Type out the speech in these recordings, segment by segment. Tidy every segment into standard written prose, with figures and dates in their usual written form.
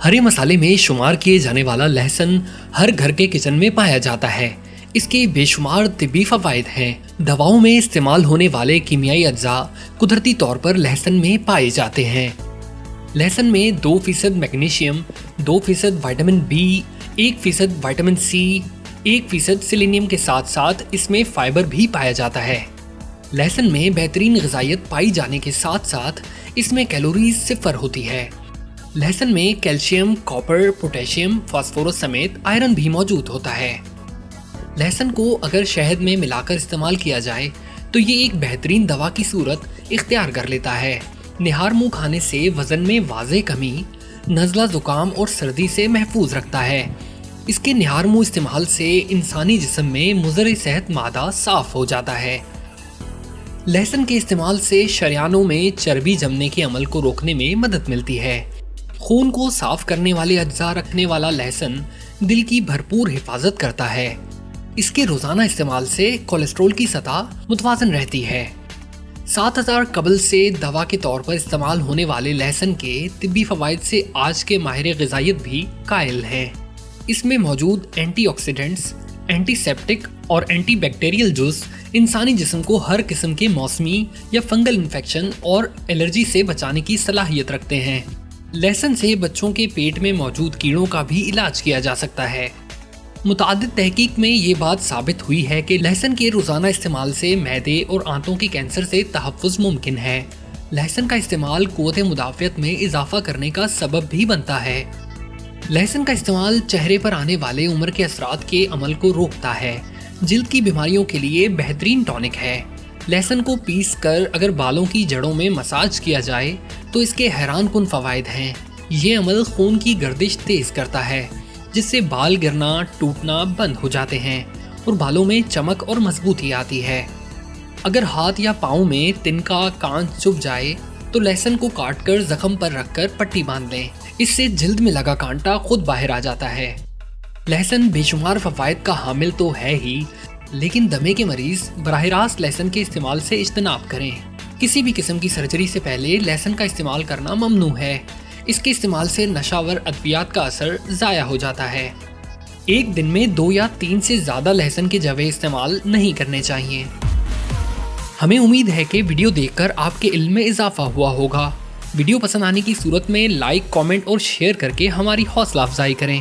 ہرے مسالے میں شمار کیے جانے والا لہسن ہر گھر کے کچن میں پایا جاتا ہے۔ اس کے بے شمار طبی فوائد ہیں۔ دواؤں میں استعمال ہونے والے کیمیائی اجزاء قدرتی طور پر لہسن میں پائے جاتے ہیں۔ لہسن میں 2% magnesium, 2% vitamin B, 1% vitamin C, 1% selenium کے ساتھ ساتھ اس میں فائبر بھی پایا جاتا ہے۔ لہسن میں بہترین غذائیت پائی جانے کے ساتھ ساتھ اس میں کیلوریز 0 ہوتی ہے۔ لہسن میں کیلشیم، کاپر، پوٹیشیم، فاسفورس سمیت آئرن بھی موجود ہوتا ہے۔ لہسن کو اگر شہد میں ملا کر استعمال کیا جائے تو یہ ایک بہترین دوا کی صورت اختیار کر لیتا ہے۔ نہار منہ کھانے سے وزن میں واضح کمی، نزلہ زکام اور سردی سے محفوظ رکھتا ہے۔ اس کے نہار منہ استعمال سے انسانی جسم میں مضر صحت مادہ صاف ہو جاتا ہے۔ لہسن کے استعمال سے شریانوں میں چربی جمنے کے عمل کو روکنے میں مدد ملتی ہے۔ خون کو صاف کرنے والے اجزاء رکھنے والا لہسن دل کی بھرپور حفاظت کرتا ہے۔ اس کے روزانہ استعمال سے کولیسٹرول کی سطح متوازن رہتی ہے۔ 7000 قبل سے دوا کے طور پر استعمال ہونے والے لہسن کے طبی فوائد سے آج کے ماہر غذائیت بھی قائل ہیں۔ اس میں موجود اینٹی آکسیڈنٹس، اینٹی سیپٹک اور اینٹی بیکٹیریل جز انسانی جسم کو ہر قسم کے موسمی یا فنگل انفیکشن اور الرجی سے بچانے کی صلاحیت رکھتے ہیں۔ لہسن سے بچوں کے پیٹ میں موجود کیڑوں کا بھی علاج کیا جا سکتا ہے۔ متعدد تحقیق میں یہ بات ثابت ہوئی ہے کہ لہسن کے روزانہ استعمال سے معدے اور آنتوں کے کینسر سے تحفظ ممکن ہے۔ لہسن کا استعمال قوت مدافعت میں اضافہ کرنے کا سبب بھی بنتا ہے۔ لہسن کا استعمال چہرے پر آنے والے عمر کے اثرات کے عمل کو روکتا ہے۔ جلد کی بیماریوں کے لیے بہترین ٹونک ہے۔ لہسن کو پیس کر اگر بالوں کی جڑوں میں مساج کیا جائے تو اس کے حیران کن فوائد ہیں۔ یہ عمل خون کی گردش تیز کرتا ہے، جس سے بال گرنا، ٹوٹنا بند ہو جاتے ہیں اور بالوں میں چمک اور مضبوطی آتی ہے۔ اگر ہاتھ یا پاؤں میں تنکا، کانچ چبھ جائے تو لہسن کو کاٹ کر زخم پر رکھ کر پٹی باندھ لیں۔ اس سے جلد میں لگا کانٹا خود باہر آ جاتا ہے۔ لہسن بے شمار فوائد کا حامل تو ہے ہی، لیکن دمے کے مریض براہ راست لہسن کے استعمال سے اجتناب کریں۔ کسی بھی قسم کی سرجری سے پہلے لہسن کا استعمال کرنا ممنوع ہے۔ اس کے استعمال سے نشاور ادویات کا اثر ضائع ہو جاتا ہے۔ ایک دن میں 2 یا 3 سے زیادہ لہسن کے جوے استعمال نہیں کرنے چاہیے۔ ہمیں امید ہے کہ ویڈیو دیکھ کر آپ کے علم میں اضافہ ہوا ہوگا۔ ویڈیو پسند آنے کی صورت میں لائک، کامنٹ اور شیئر کر کے ہماری حوصلہ افزائی کریں،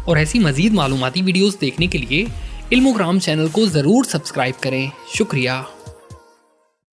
اور ایسی مزید معلوماتی ویڈیوز دیکھنے کے لیے علموگرام چینل کو ضرور سبسکرائب کریں۔ شکریہ۔